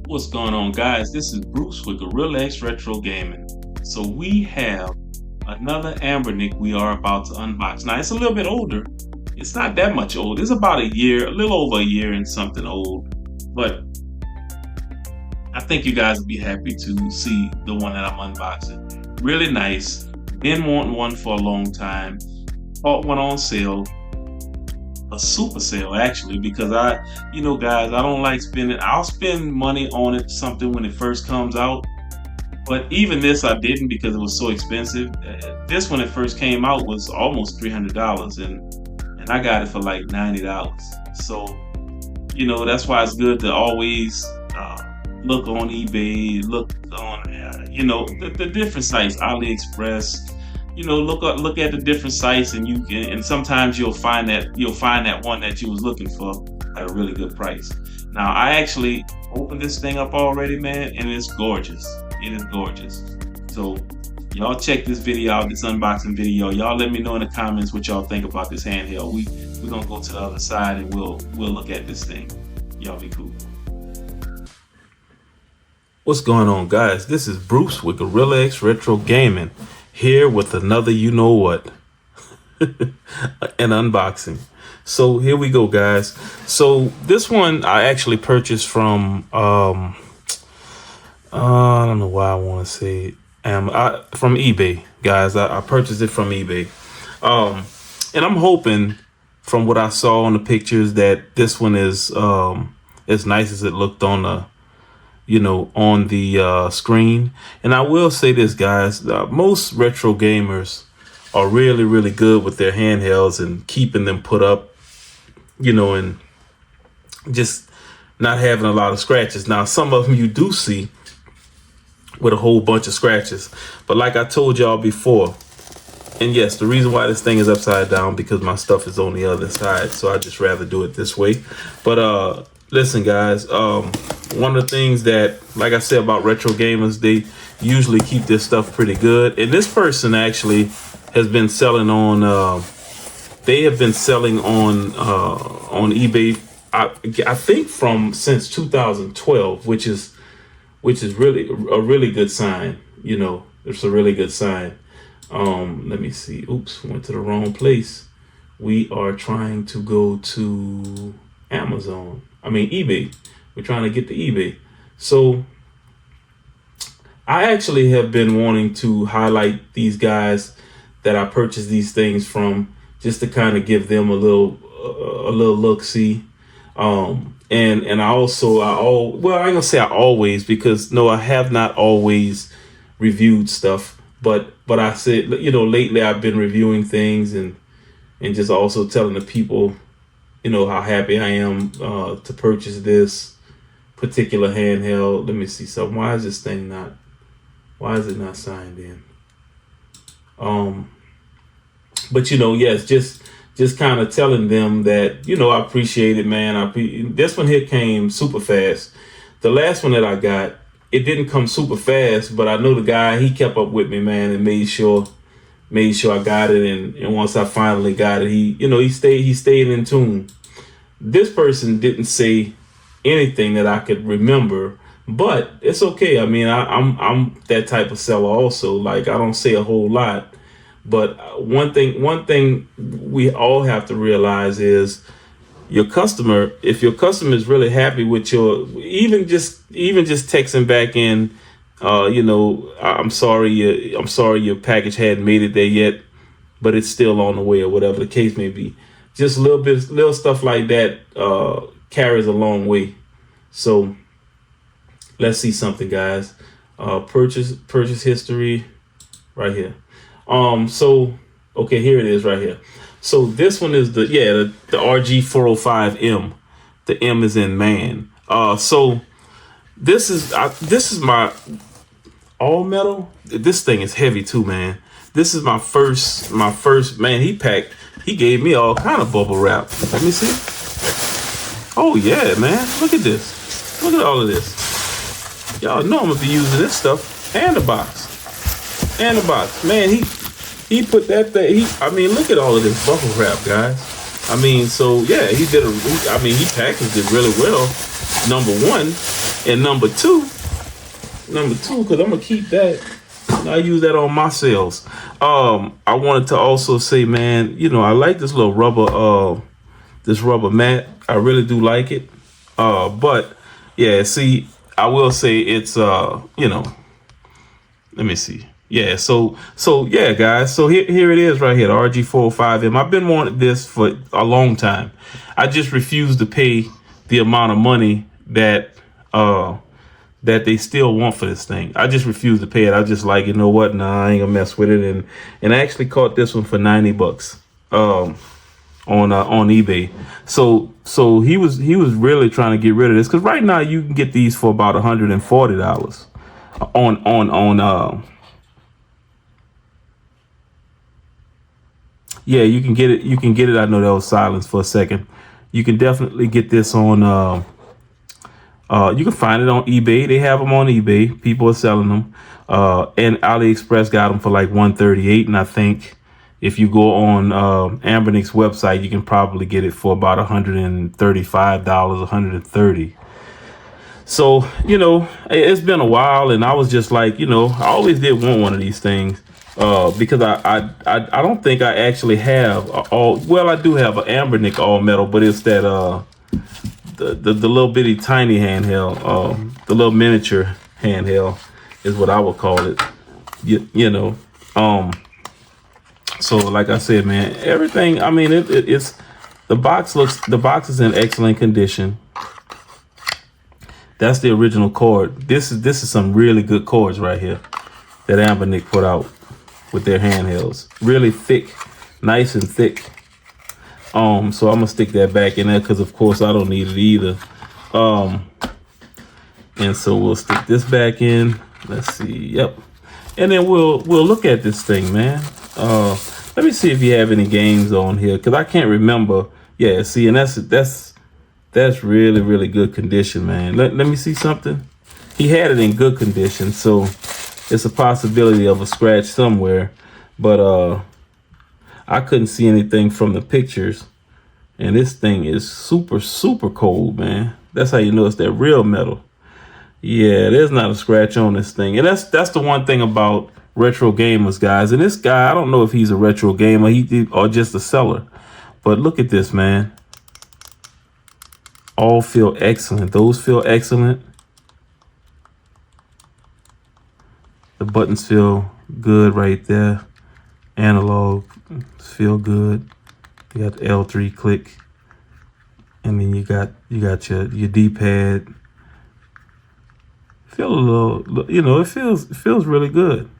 What's going on, guys? This is Bruce with Gorilla X Retro Gaming. So we have another Anbernic we are about to unbox. Now it's a little bit older. It's not that much old. It's about a year, a little over a year and something old. But I think you guys will be happy to see the one that I'm unboxing. Really nice. Been wanting one for a long time. Bought one on sale. A super sale actually, because guys, I don't like spending. I'll spend money on something when it first comes out, but even this I didn't because it was so expensive. This when it first came out was almost $300, and I got it for like $90. So that's why it's good to always look on eBay, look on the different sites, AliExpress. Look at the different sites, and sometimes you'll find that one that you was looking for at a really good price. Now I actually opened this thing up already, man, and it's gorgeous. It is gorgeous. So y'all check this video out, this unboxing video. Y'all let me know in the comments what y'all think about this handheld. We're gonna go to the other side and we'll look at this thing. Y'all be cool. What's going on, guys? This is Bruce with Gorilla X Retro Gaming, here with another an unboxing. So here we go, guys. So this one I actually purchased from I don't know why I want to say it. From eBay, guys. I purchased it from eBay. And I'm hoping, from what I saw on the pictures, that this one is as nice as it looked on the on the screen. And I will say this, guys, most retro gamers are really good with their handhelds and keeping them put up, and just not having a lot of scratches. Now, some of them you do see with a whole bunch of scratches, but like I told y'all before, and yes, the reason why this thing is upside down because my stuff is on the other side, so I just rather do it this way. But listen, guys, one of the things that, like I said, about retro gamers, they usually keep this stuff pretty good. And this person actually has been selling on, they have been selling on eBay, I think since 2012, which is really a really good sign. It's a really good sign. Let me see. Oops, went to the wrong place. We are trying to go to eBay. We're trying to get to eBay. So I actually have been wanting to highlight these guys that I purchased these things from, just to kind of give them a little look see. And I ain't gonna say I always, because no, I have not always reviewed stuff, but I said, lately I've been reviewing things and just also telling the people, how happy I am to purchase this particular handheld. Let me see something. Why is it not signed in? But yes, just kind of telling them that, I appreciate it, man. This one here came super fast. The last one that I got, it didn't come super fast, but I know the guy, he kept up with me, man, and made sure I got it. And once I finally got it, he stayed in tune. This person didn't say anything that I could remember, but it's okay. I mean, I'm that type of seller also. Like, I don't say a whole lot, but one thing we all have to realize is if your customer is really happy with even just texting back in, I'm sorry your package hadn't made it there yet, but it's still on the way, or whatever the case may be. Just little stuff like that carries a long way. So let's see something, guys. Purchase history right here. So okay, here it is right here. So this one is the RG405M. The M is in man. So this is my all metal. This thing is heavy too, man. This is my first man. He gave me all kind of bubble wrap. Let me see. Oh yeah, man. Look at this. Look at all of this. Y'all know I'm gonna be using this stuff. And the box. Man, he put that thing. Look at all of this bubble wrap, guys. So yeah, he packaged it really well. Number one, And number two, because I'm gonna keep that. I use that on my sales. I wanted to also say, man, you know, I like this little rubber mat. I really do like it. But yeah, see, I will say it's you know, let me see. Yeah, so yeah, guys. So here it is right here, the RG405M. I've been wanting this for a long time. I just refuse to pay the amount of money that that they still want for this thing. I just refuse to pay it. I just like, you know what? Nah, I ain't gonna mess with it. And I actually caught this one for $90 on eBay. So he was really trying to get rid of this, because right now you can get these for about $140 on yeah, you can get it. You can get it. I know that was silence for a second. You can definitely get this on you can find it on eBay. They have them on eBay. People are selling them. And AliExpress got them for like $138. And I think if you go on Anbernic's website, you can probably get it for about $135, $130. So, you know, it's been a while, and I was just like, you know, I always did want one of these things. Because I don't think I actually have well, I do have an Anbernic all metal, but it's that the little bitty tiny handheld, the little miniature handheld is what I would call it. You know, so like I said, man, everything, I mean, it's the box is in excellent condition. That's the original cord. This is some really good cords right here that Anbernic put out with their handhelds. Really thick, nice and thick. So I'm gonna stick that back in there, because of course I don't need it either. And so we'll stick this back in. Let's see. Yep. And then we'll look at this thing, man. Let me see if you have any games on here, because I can't remember. Yeah, see, and that's really, really good condition, man. Let me see something. He had it in good condition, so it's a possibility of a scratch somewhere, but I couldn't see anything from the pictures. And this thing is super, super cold, man. That's how you know it's that real metal. Yeah, there's not a scratch on this thing. And that's the one thing about retro gamers, guys. And this guy, I don't know if he's a retro gamer or just a seller, but look at this, man. All feel excellent. Those feel excellent. The buttons feel good right there. Analog feel good. You got the L3 click, and then you got your D-pad. Feel a little, you know, it feels really good.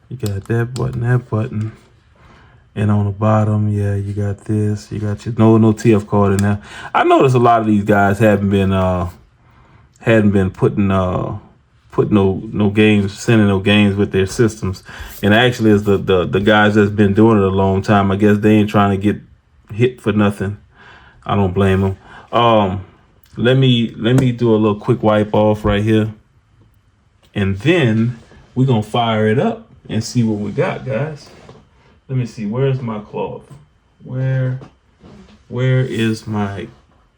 You got that button, and on the bottom, yeah, you got this. You got your no TF card in there. I noticed a lot of these guys hadn't been putting no games, sending no games with their systems. And actually, it's the guys that's been doing it a long time. I guess they ain't trying to get hit for nothing. I don't blame them. Let me do a little quick wipe off right here, and then we're gonna fire it up and see what we got, guys. Let me see. Where's my cloth? Where is my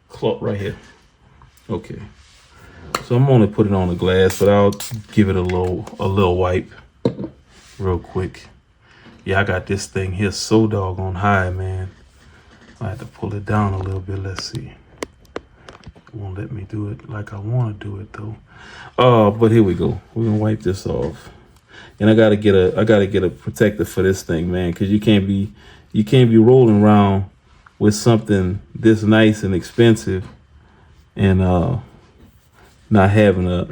cloth? Right here. Okay. So I'm only putting on the glass, but I'll give it a little wipe real quick. Yeah, I got this thing here so doggone high, man. I have to pull it down a little bit. Let's see. It won't let me do it like I want to do it though. But here we go. We're gonna wipe this off. And I gotta get a protector for this thing, man, because you can't be rolling around with something this nice and expensive and not having a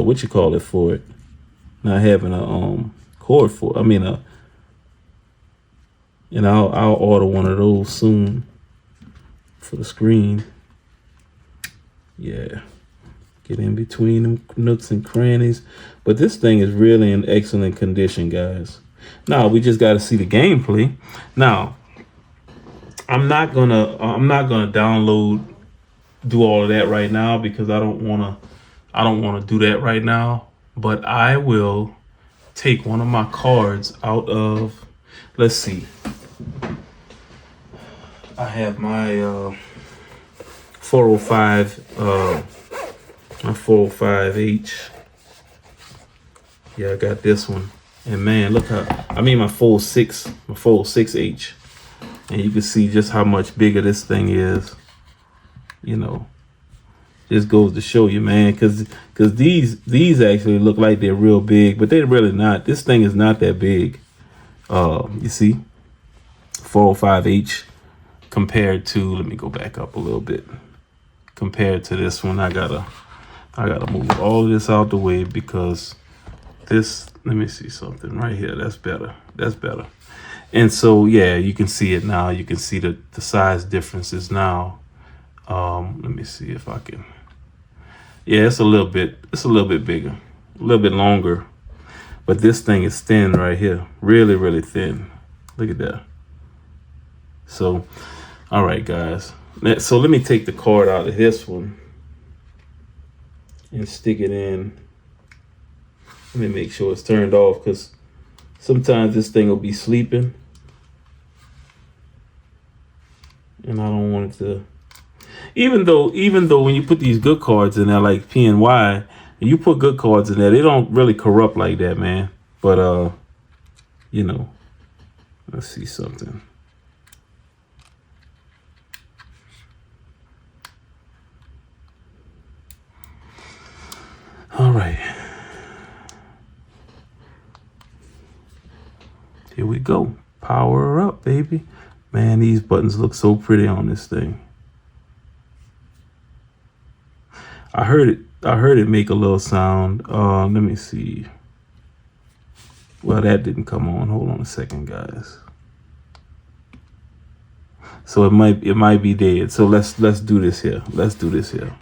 what you call it for it, not having a cord for it. I mean and I'll order one of those soon for the screen. Yeah, get in between them nooks and crannies. But this thing is really in excellent condition, guys. Now we just got to see the gameplay. Now I'm not gonna do all of that right now, because I don't want to do that right now. But I will take one of my cards out of, let's see, I have my 405 My 405H. Yeah, I got this one. And man, look how, I mean my 406H. And you can see just how much bigger this thing is. You know, just goes to show you, man, because these actually look like they're real big, but they're really not. This thing is not that big. You see, 405H compared to, let me go back up a little bit. Compared to this one, I gotta move all of this out the way because this, let me see something right here. That's better. That's better. And so, yeah, you can see it now. You can see the size differences now. Let me see if I can. Yeah, it's a little bit bigger, a little bit longer. But this thing is thin right here. Really, really thin. Look at that. So, all right, guys. So let me take the cord out of this one and stick it in. Let me make sure it's turned off because sometimes this thing will be sleeping. And I don't want it to. Even though when you put these good cards in there like PNY, and you put good cards in there, they don't really corrupt like that, man. But you know, let's see something. All right. Here we go. Power up, baby. Man, these buttons look so pretty on this thing. I heard it make a little sound. Let me see. Well, that didn't come on. Hold on a second, guys. So it might be dead. So let's do this here. Let's do this here.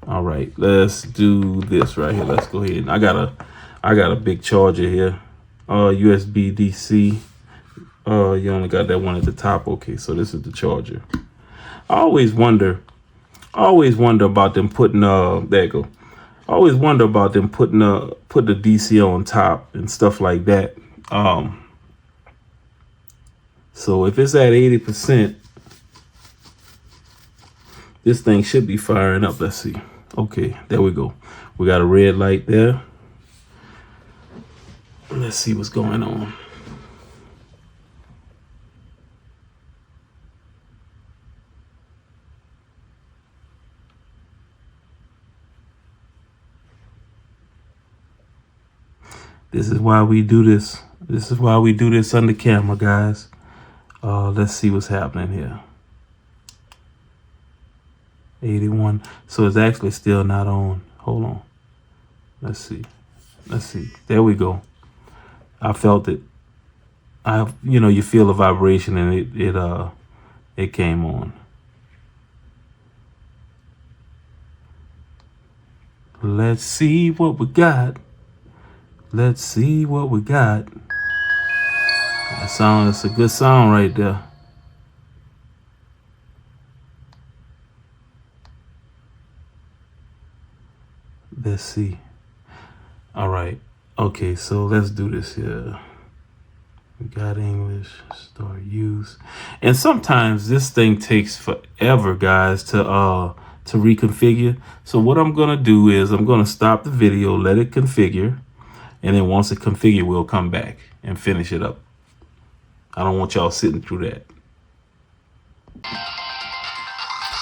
All right, let's do this right here. Let's go ahead. I got a big charger here. USB DC. You only got that one at the top. Okay, so this is the charger. I always wonder about them putting there you go. I always wonder about them put the DC on top and stuff like that. So if it's at 80%, this thing should be firing up. Let's see. Okay, there we go. We got a red light there. Let's see what's going on. This is why we do this. This is why we do this under camera, guys. Let's see what's happening here. 81. So it's actually still not on. Hold on. Let's see. Let's see. There we go. I felt it. You feel the vibration and it came on. Let's see what we got. Let's see what we got. That's a good sound right there. Let's see. All right. Okay, so let's do this here. We got English, start use. And sometimes this thing takes forever, guys, to reconfigure. So what I'm gonna do is I'm gonna stop the video, let it configure, and then once it configure, we'll come back and finish it up. I don't want y'all sitting through that.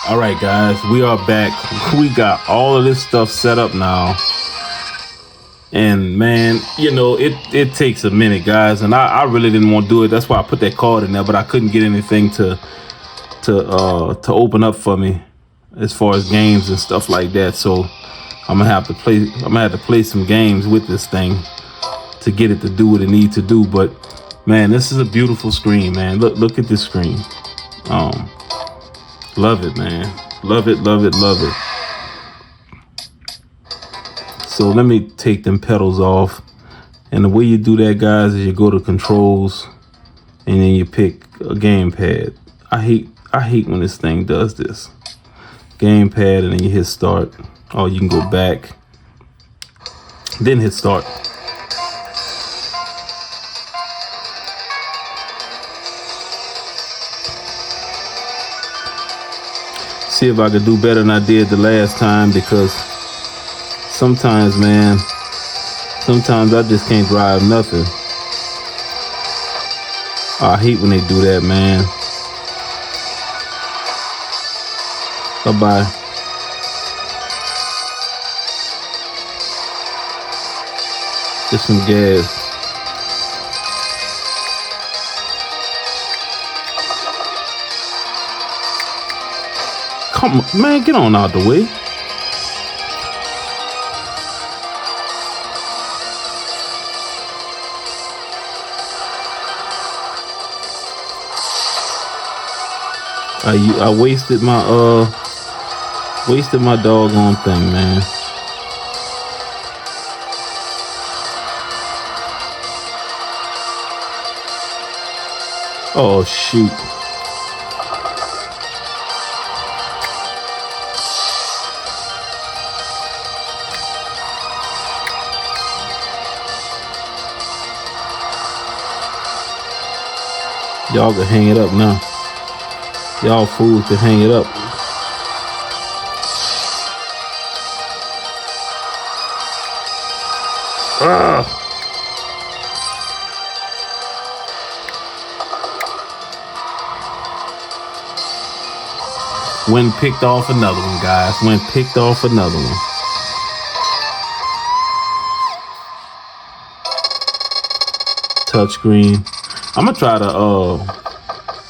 All right, guys, we are back. We got all of this stuff set up now. And man, it takes a minute, guys. And I really didn't want to do it. That's why I put that card in there, but I couldn't get anything to open up for me as far as games and stuff like that. So I'm gonna have to play some games with this thing to get it to do what it needs to do. But man, this is a beautiful screen, man. Look at this screen. Love it, man. Love it, love it, love it. So let me take them pedals off. And the way you do that, guys, is you go to controls and then you pick a gamepad. I hate when this thing does this. Gamepad, and then you hit start. Oh, you can go back. Then hit start. See if I could do better than I did the last time, because Sometimes, man, sometimes I just can't drive nothing. I hate when they do that, man. Bye-bye. Just some gas. Come on, man, get on out the way. I wasted my doggone thing, man. Oh shoot. Y'all can hang it up now. Y'all fools can hang it up. Ah. When picked off another one, guys. When picked off another one. Touchscreen. I'm gonna try to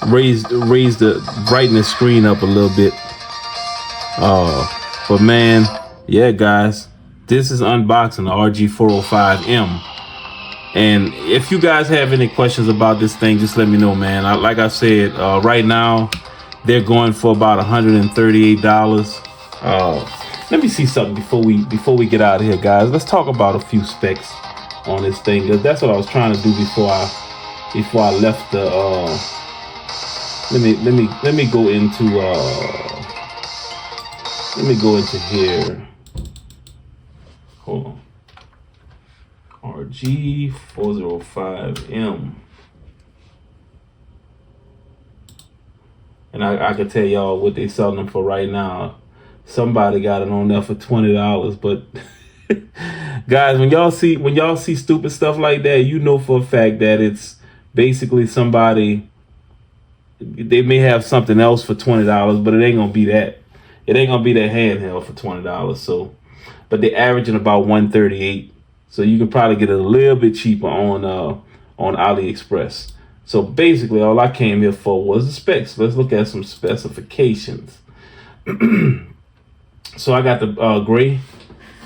raise the brightness screen up a little bit. But man, yeah, guys, this is unboxing the RG405M. And if you guys have any questions about this thing, just let me know, man. Like I said, right now they're going for about $138. Let me see something before we get out of here, guys. Let's talk about a few specs on this thing, because that's what I was trying to do before I left the let me go into here. Hold on. RG405M. And I can tell y'all what they selling them for right now. Somebody got it on there for $20, but guys, when y'all see stupid stuff like that, you know for a fact that it's basically somebody. They may have something else for $20, but it ain't gonna be that. It ain't gonna be that handheld for $20. So, but they're averaging about $138. So you can probably get it a little bit cheaper on AliExpress. So basically, all I came here for was the specs. Let's look at some specifications. So I got the gray.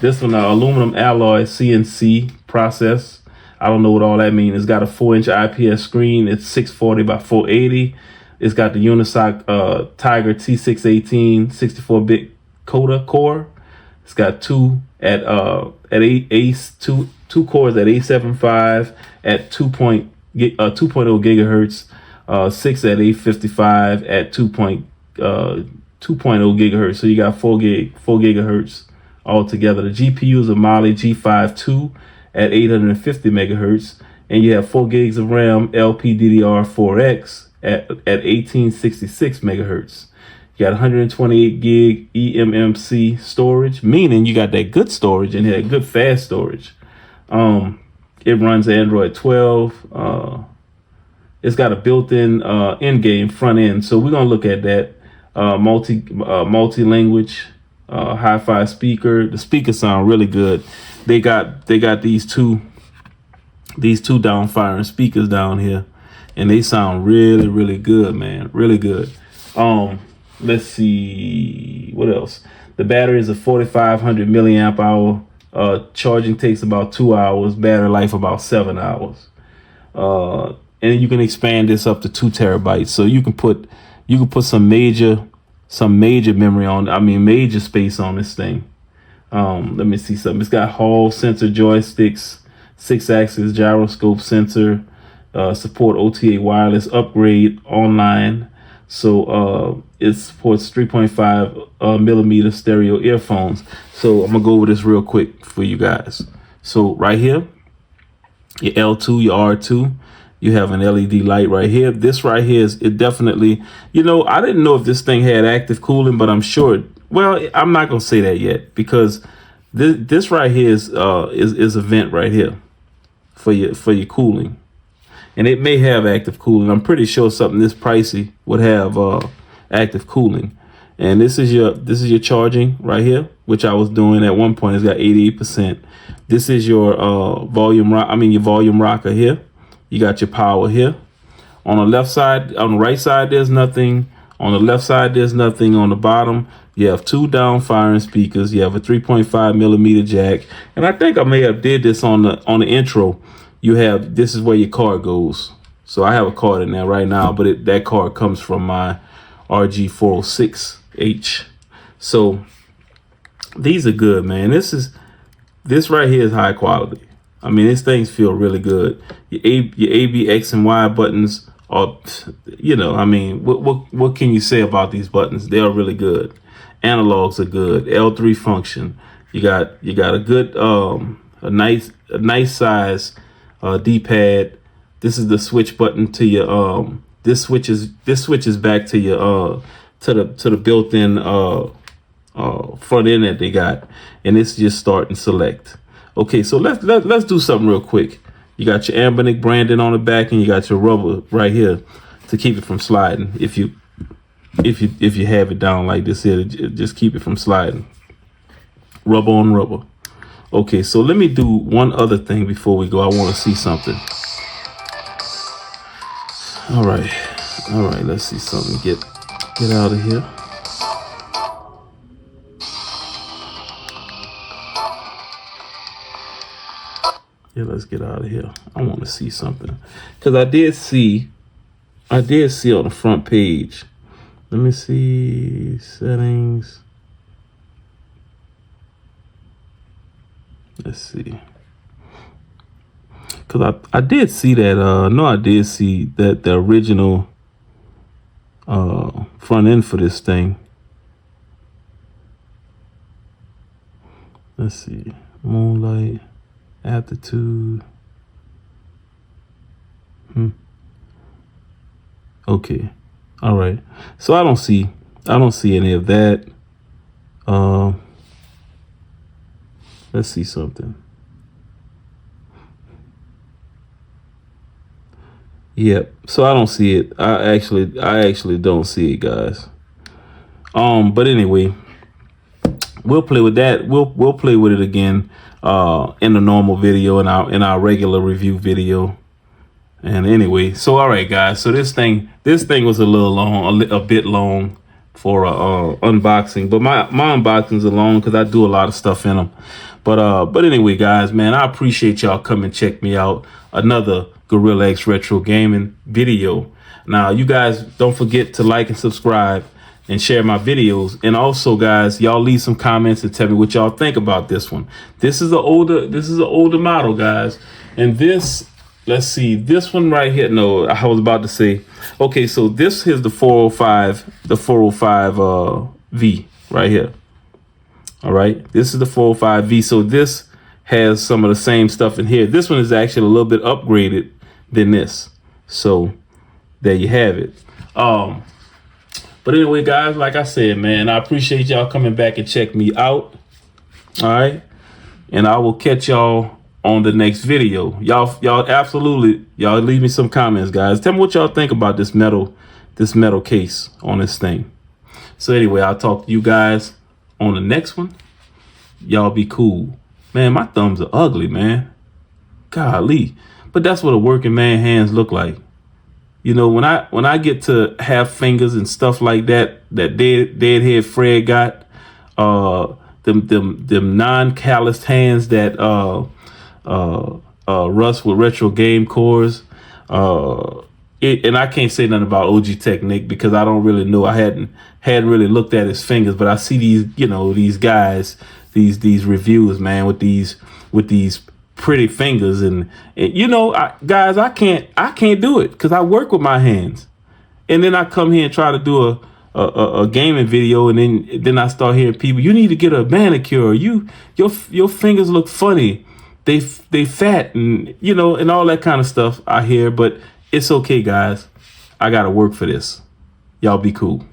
This one, aluminum alloy CNC process. I don't know what all that means. It's got a 4-inch IPS screen. It's 640 by 480. It's got the Unisoc Tiger T618 64-bit CODA core. It's got two cores at 875 at 2.0 gigahertz, 6 at 855 at 2.0 gigahertz. So you got 4 gigahertz altogether. The GPU is a Mali G5 II at 850 megahertz, and you have 4 gigs of RAM LPDDR4X at 1866 megahertz. You got 128 gig eMMC storage, meaning you got that good storage and that good fast storage. It runs Android 12. It's got a built-in in-game front end, so we're gonna look at that. Multi-language, hi-fi speaker. The speakers sound really good. They got these two down-firing speakers down here, and they sound really, really good, man. Really good. Let's see what else. The battery is a 4,500 milliamp hour. Charging takes about 2 hours. Battery life about 7 hours. And you can expand this up to 2 terabytes. So you can put some major memory on. Major space on this thing. Let me see something. It's got Hall sensor joysticks, 6-axis gyroscope sensor, support OTA wireless upgrade online. So it supports 3.5 millimeter stereo earphones. So I'm gonna go over this real quick for you guys. So right here, your L2, your R2, you have an LED light right here. This right here is it definitely, I didn't know if this thing had active cooling, but I'm sure. Well, I'm not gonna say that yet because This right here is a vent right here for your cooling, and it may have active cooling. I'm pretty sure something this pricey would have active cooling. And this is your charging right here, which I was doing at one point. It's got 88%. This is your your volume rocker here. You got your power here. On the left side, on the right side, there's nothing. On the left side, there's nothing. On the bottom, you have 2 down firing speakers. You have a 3.5 millimeter jack. And I think I may have did this on the intro. This is where your card goes. So I have a card in there right now, but that card comes from my RG406H. So these are good, man. This right here is high quality. I mean, these things feel really good. Your A, B, X, and Y buttons are, I mean, what can you say about these buttons? They are really good. Analogs are good. L3 function. You got a good a nice size D-pad. This is the switch button to your this switches back to your to the built-in front end that they got, and it's just start and select. Okay, so let's do something real quick. You got your Anbernic branding on the back, and you got your rubber right here to keep it from sliding. If you have it down like this here, just keep it from sliding. Rubber on rubber. Okay, so let me do one other thing before we go. I want to see something. All right, let's see something. Get out of here. Yeah, let's get out of here. I want to see something, because I did see on the front page. Let me see settings. Let's see. Because I did see that. I did see that the original front end for this thing. Let's see. Moonlight. Aptitude. Okay. All right. So I don't see any of that. Let's see something. Yep. So I don't see it. I actually don't see it, guys. But anyway, we'll play with that. We'll play with it again in the normal video, in our regular review video. And anyway, so all right, guys. So this thing was a little long, a bit long for unboxing, but my unboxings are long because I do a lot of stuff in them. But anyway, guys, man, I appreciate y'all coming check me out. Another Gorilla X Retro Gaming video. Now, you guys don't forget to like and subscribe and share my videos. And also, guys, y'all leave some comments and tell me what y'all think about this one. This is an older model, guys. And this, let's see, this one right here. No, I was about to say, okay, so this is the 405 V right here. All right, this is the 405 V. So this has some of the same stuff in here. This one is actually a little bit upgraded than this. So there you have it. But anyway, guys, like I said, man, I appreciate y'all coming back and check me out. All right, and I will catch y'all on the next video. Y'all absolutely, y'all leave me some comments, guys. Tell me what y'all think about this metal case on this thing. So anyway, I'll talk to you guys on the next one. Y'all be cool. Man, my thumbs are ugly, man. Golly. But that's what a working man hands look like. You know, when I get to have fingers and stuff like that Deadhead Fred got, them non-calloused hands that Russ with Retro Game Cores. And I can't say nothing about OG Technique because I don't really know. I hadn't really looked at his fingers, but I see these guys, these reviews, man, with these pretty fingers, and guys, I can't do it because I work with my hands, and then I come here and try to do a gaming video, and then I start hearing people, you need to get a manicure, your fingers look funny, they fat, and and all that kind of stuff I hear. But it's okay, guys. I gotta work for this. Y'all be cool.